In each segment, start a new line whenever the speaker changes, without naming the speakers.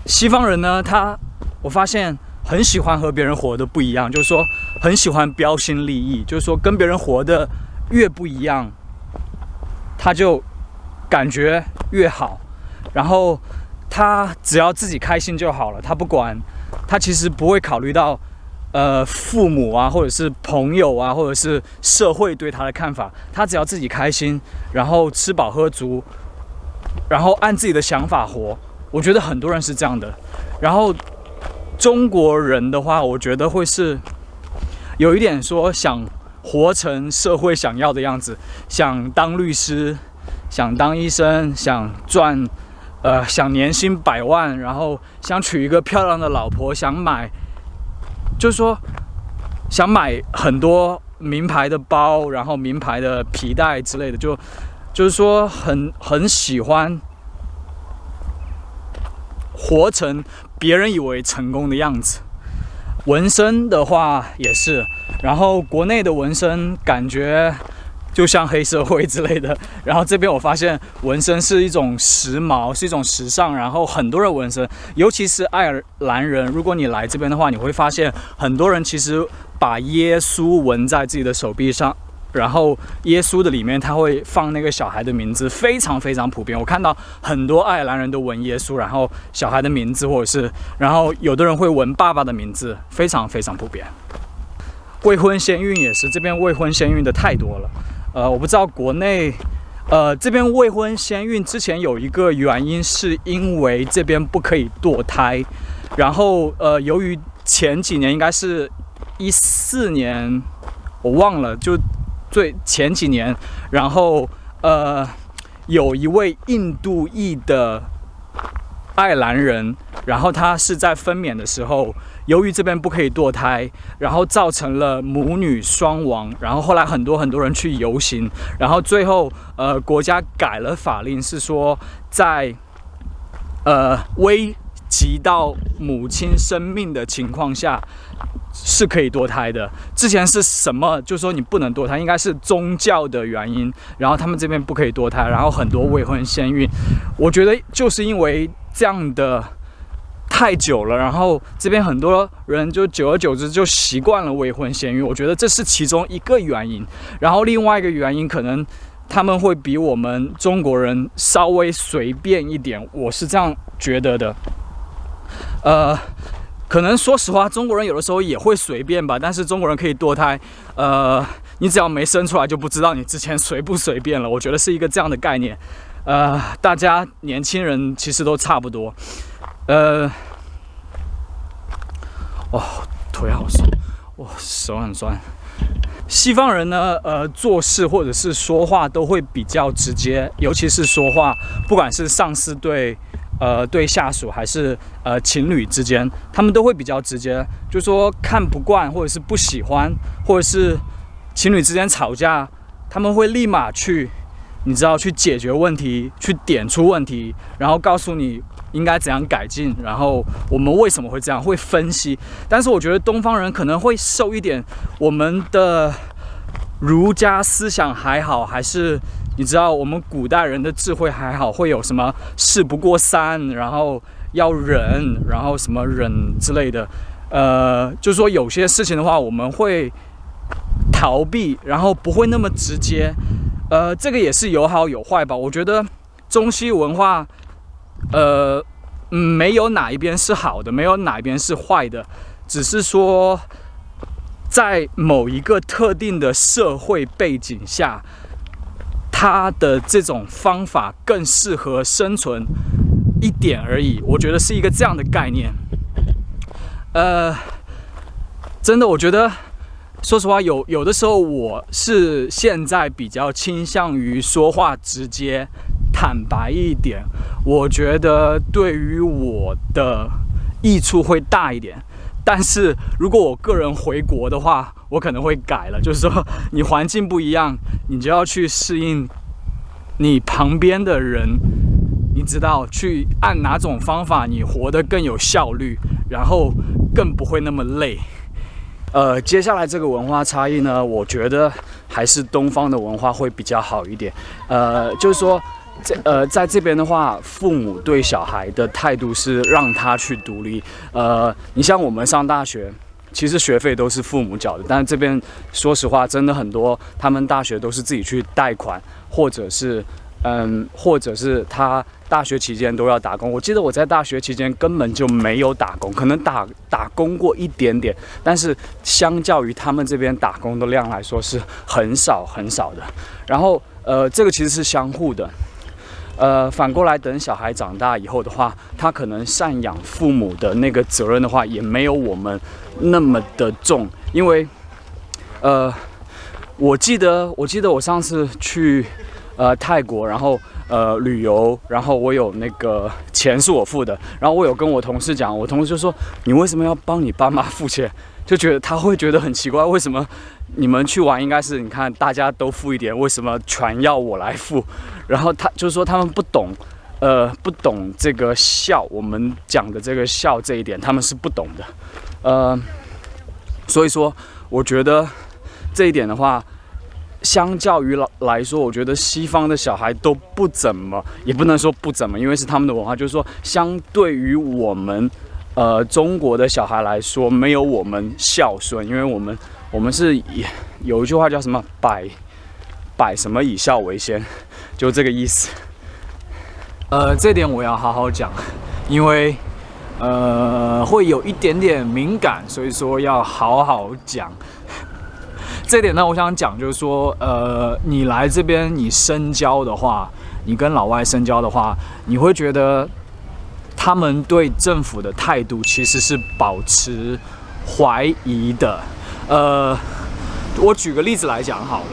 西方人呢，我发现很喜欢和别人活得不一样，就是说很喜欢标新立异，就是说跟别人活得越不一样，他就感觉越好。然后他只要自己开心就好了，他不管，他其实不会考虑到父母啊，或者是朋友啊，或者是社会对他的看法。他只要自己开心，然后吃饱喝足，然后按自己的想法活。我觉得很多人是这样的。然后中国人的话，我觉得会是有一点说想活成社会想要的样子，想当律师，想当医生，想年薪100万，然后想娶一个漂亮的老婆，就是说想买很多名牌的包，然后名牌的皮带之类的，就是说很喜欢活成别人以为成功的样子。纹身的话也是，然后国内的纹身感觉就像黑社会之类的，然后这边我发现纹身是一种时髦，是一种时尚，然后很多人纹身，尤其是爱尔兰人。如果你来这边的话，你会发现很多人其实把耶稣纹在自己的手臂上，然后耶稣的里面他会放那个小孩的名字，非常非常普遍。我看到很多爱尔兰人都纹耶稣，然后小孩的名字，或者是然后有的人会纹爸爸的名字，非常非常普遍。未婚先孕也是，这边未婚先孕的太多了。我不知道国内这边未婚先孕之前有一个原因是因为这边不可以堕胎，然后由于前几年应该是14年，我忘了，就前几年，然后有一位印度裔的爱尔兰人，然后他是在分娩的时候，由于这边不可以堕胎，然后造成了母女双亡，然后后来很多人去游行，然后最后国家改了法令，是说在危及到母亲生命的情况下是可以堕胎的。之前是什么？就是说你不能堕胎，应该是宗教的原因，然后他们这边不可以堕胎，然后很多未婚先孕。我觉得就是因为这样的太久了，然后这边很多人就久而久之就习惯了未婚先孕，我觉得这是其中一个原因。然后另外一个原因，可能他们会比我们中国人稍微随便一点，我是这样觉得的。可能说实话，中国人有的时候也会随便吧，但是中国人可以堕胎，你只要没生出来就不知道你之前随不随便了。我觉得是一个这样的概念。大家年轻人其实都差不多。腿好酸，手很酸。西方人呢，做事或者是说话都会比较直接，尤其是说话，不管是上司对下属，还是情侣之间，他们都会比较直接，就说看不惯或者是不喜欢，或者是情侣之间吵架，他们会立马去解决问题，去点出问题，然后告诉你应该怎样改进，然后我们为什么会这样，会分析。但是我觉得东方人可能会受一点我们的儒家思想还好，还是你知道我们古代人的智慧还好，会有什么事不过三，然后要忍，然后什么忍之类的。就是说有些事情的话，我们会逃避，然后不会那么直接。这个也是有好有坏吧。我觉得中西文化，没有哪一边是好的，没有哪一边是坏的，只是说在某一个特定的社会背景下，它的这种方法更适合生存一点而已。我觉得是一个这样的概念。真的，我觉得说实话，有的时候我是现在比较倾向于说话直接、坦白一点。我觉得对于我的益处会大一点。但是如果我个人回国的话，我可能会改了，就是说你环境不一样，你就要去适应你旁边的人，你知道去按哪种方法你活得更有效率，然后更不会那么累。接下来这个文化差异呢，我觉得还是东方的文化会比较好一点。就是说在这边的话，父母对小孩的态度是让他去独立。你像我们上大学，其实学费都是父母缴的，但是这边说实话，真的很多他们大学都是自己去贷款，或者是他大学期间都要打工。我记得我在大学期间根本就没有打工，可能打工过一点点，但是相较于他们这边打工的量来说是很少很少的。然后这个其实是相互的。反过来，等小孩长大以后的话，他可能赡养父母的那个责任的话，也没有我们那么的重。因为，我记得我上次去泰国，然后旅游，然后我有那个钱是我付的，然后我有跟我同事讲，我同事就说：“你为什么要帮你爸妈付钱？”就觉得他会觉得很奇怪，为什么你们去玩应该是你看大家都付一点，为什么全要我来付？然后他就说他们不懂这个孝，我们讲的这个孝这一点，他们是不懂的。所以说我觉得这一点的话，相较于来说，我觉得西方的小孩都不怎么，也不能说不怎么，因为是他们的文化，就是说相对于我们中国的小孩来说，没有我们孝顺，因为我们是有一句话叫什么百什么以孝为先，就这个意思。这点我要好好讲，因为会有一点点敏感，所以说要好好讲。这点呢，我想讲就是说，你来这边你深交的话，你跟老外深交的话，你会觉得他们对政府的态度其实是保持怀疑的。我举个例子来讲好了，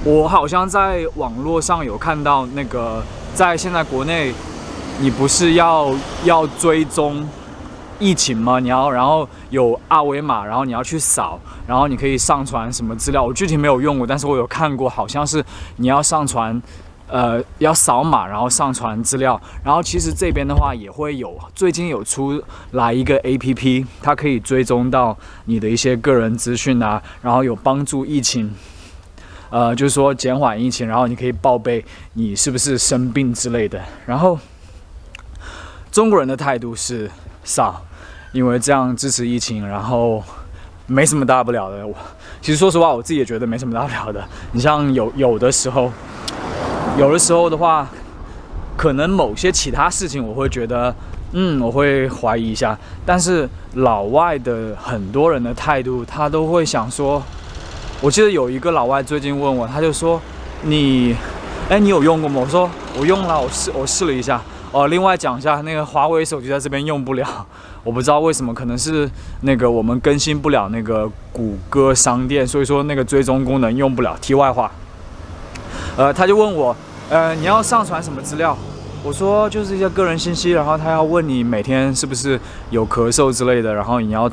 我好像在网络上有看到那个，在现在国内，你不是要追踪疫情吗？然后有二维码，然后你要去扫，然后你可以上传什么资料。我具体没有用过，但是我有看过，好像是你要上传，要扫码，然后上传资料。然后其实这边的话也会有，最近有出来一个 APP， 它可以追踪到你的一些个人资讯啊，然后有帮助疫情。就是说减缓疫情，然后你可以报备你是不是生病之类的。然后中国人的态度是扫，因为这样支持疫情，然后没什么大不了的。其实说实话，我自己也觉得没什么大不了的。你像有的时候的话，可能某些其他事情我会觉得，我会怀疑一下。但是老外的很多人的态度，他都会想说。我记得有一个老外最近问我，他就说你有用过吗？我说我用了，我试了一下。另外讲一下，那个华为手机在这边用不了，我不知道为什么，可能是那个我们更新不了那个谷歌商店，所以说那个追踪功能用不了。题外话，他就问我，你要上传什么资料？我说就是一些个人信息，然后他要问你每天是不是有咳嗽之类的，然后你要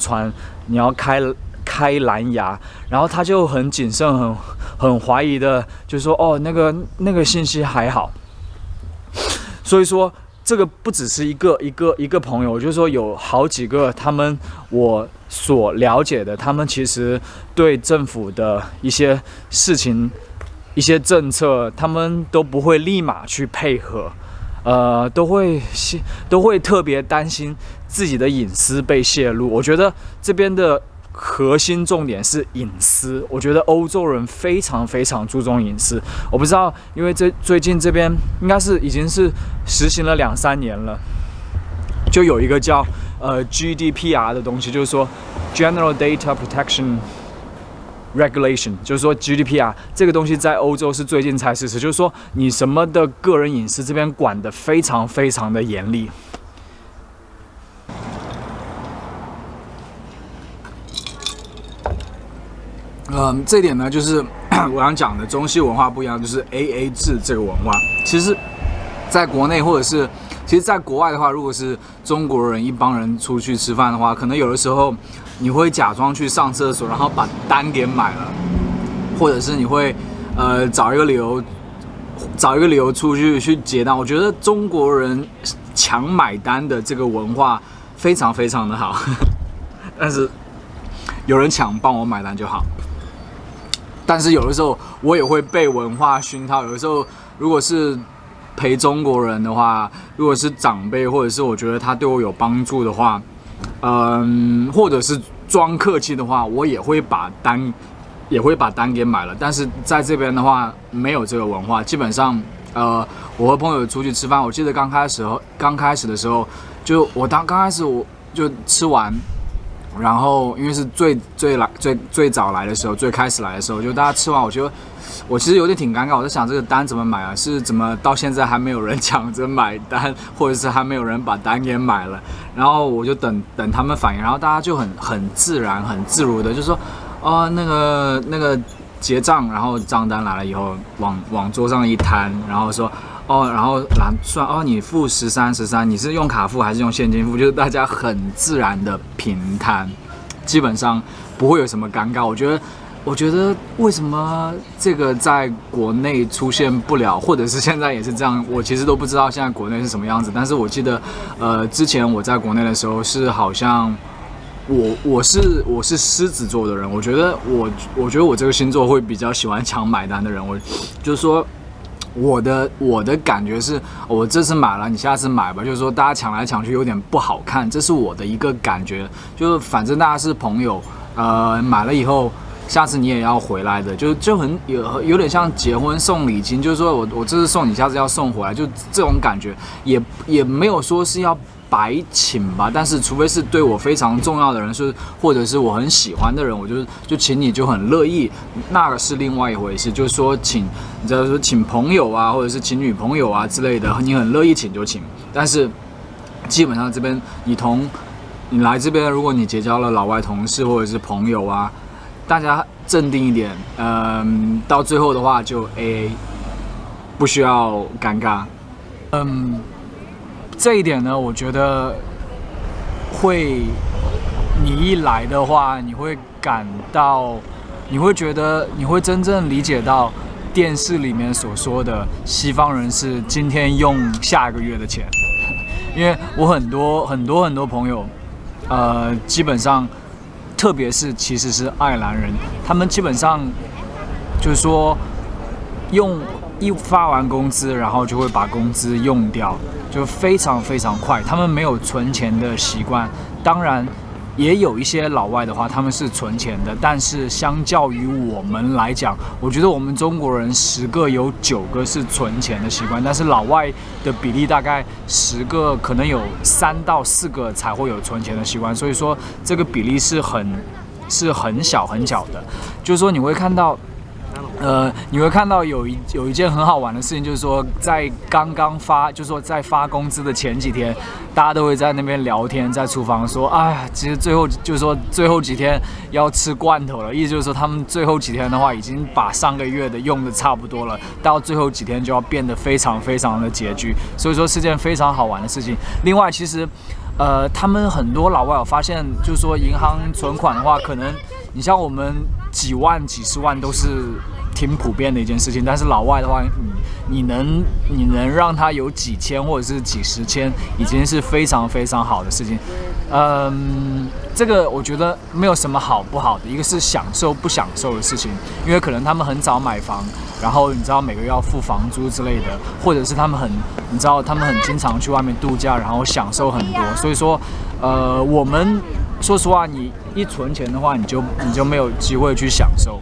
开蓝牙，然后他就很谨慎、很怀疑的，就说那个信息还好。所以说这个不只是一个朋友，就是说有好几个我所了解的，他们其实对政府的一些事情、一些政策，他们都不会立马去配合，都会特别担心自己的隐私被泄露。我觉得这边的核心重点是隐私，我觉得欧洲人非常非常注重隐私。我不知道，因为最近这边应该是已经是实行了2-3年了，就有一个叫GDPR 的东西，就是说 General Data Protection Regulation， 就是说 GDPR 这个东西在欧洲是最近才实施，就是说你什么的个人隐私这边管得非常非常的严厉。这一点呢，就是我想讲的中西文化不一样，就是 AA 制这个文化。其实，在国内或者是，其实在国外的话，如果是中国人一帮人出去吃饭的话，可能有的时候你会假装去上厕所，然后把单给买了，或者是你会找一个理由出去结单。我觉得中国人抢买单的这个文化非常非常的好，但是有人抢帮我买单就好。但是有的时候我也会被文化熏陶，有的时候如果是陪中国人的话，如果是长辈或者是我觉得他对我有帮助的话，或者是装客气的话，我也会把单给买了。但是在这边的话，没有这个文化，基本上我和朋友出去吃饭，我记得刚开始的时候，就我刚开始我就吃完。然后，因为是最早来的时候，最开始来的时候，就大家吃完，我觉得我其实有点挺尴尬。我在想这个单怎么买啊？是怎么到现在还没有人抢着买单，或者是还没有人把单给买了？然后我就等他们反应，然后大家就很自然、很自如的就说，那个结账，然后账单来了以后，往桌上一摊，然后说。然后算你付13，你是用卡付还是用现金付？就是大家很自然的平摊，基本上不会有什么尴尬。我觉得为什么这个在国内出现不了，或者是现在也是这样，我其实都不知道现在国内是什么样子。但是我记得，之前我在国内的时候是好像。我是狮子座的人，我觉得我这个星座会比较喜欢抢买单的人，我就是说。我的感觉是，我这次买了，你下次买吧。就是说，大家抢来抢去有点不好看，这是我的一个感觉。就是反正大家是朋友，买了以后，下次你也要回来的，就很有点像结婚送礼金，就是说我这次送你，下次要送回来，就这种感觉，也没有说是要。白请吧，但是除非是对我非常重要的人，是或者是我很喜欢的人，我就请你就很乐意，那个是另外一回事。就是说你知道说请朋友啊，或者是请女朋友啊之类的，你很乐意请就请。但是基本上这边你来这边，如果你结交了老外同事或者是朋友啊，大家镇定一点，到最后的话就 AA， 不需要尴尬，这一点呢，我觉得你一来的话，你会感到，你会觉得，你会真正理解到电视里面所说的西方人是今天用下个月的钱。因为我很多朋友，基本上，特别是其实是爱尔兰人，他们基本上就是说一发完工资，然后就会把工资用掉。就非常非常快，他们没有存钱的习惯。当然，也有一些老外的话，他们是存钱的，但是相较于我们来讲，我觉得我们中国人10个有9个是存钱的习惯，但是老外的比例大概10个可能有3到4个才会有存钱的习惯，所以说这个比例是很小的。就是说你会看到。你会看到有一件很好玩的事情，就是说在就是说在发工资的前几天，大家都会在那边聊天，在厨房说，其实最后就是说最后几天要吃罐头了，意思就是说他们最后几天的话，已经把上个月的用的差不多了，到最后几天就要变得非常非常的拮据，所以说是件非常好玩的事情。另外，其实他们很多老外我发现，就是说银行存款的话，可能你像我们几万、几十万都是。挺普遍的一件事情，但是老外的话，你能让他有几千或者是几十千，已经是非常非常好的事情。这个我觉得没有什么好不好的，一个是享受不享受的事情，因为可能他们很早买房，然后你知道每个月要付房租之类的，或者是他们很经常去外面度假，然后享受很多，所以说，我们说实话，你一存钱的话，你就没有机会去享受。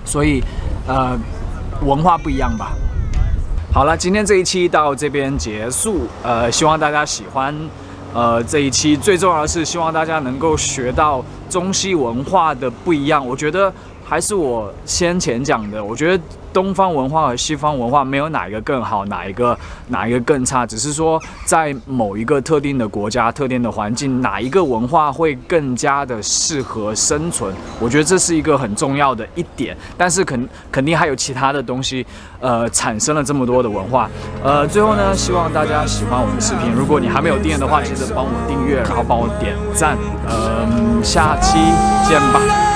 所以，文化不一样吧。好了，今天这一期到这边结束。希望大家喜欢。这一期最重要的是，希望大家能够学到中西文化的不一样。我觉得还是我先前讲的，我觉得东方文化和西方文化没有哪一个更好，哪一个更差，只是说在某一个特定的国家、特定的环境，哪一个文化会更加的适合生存。我觉得这是一个很重要的一点。但是肯定还有其他的东西，产生了这么多的文化。最后呢，希望大家喜欢我们的视频。如果你还没有订阅的话，记得帮我订阅，然后帮我点赞。下期见吧。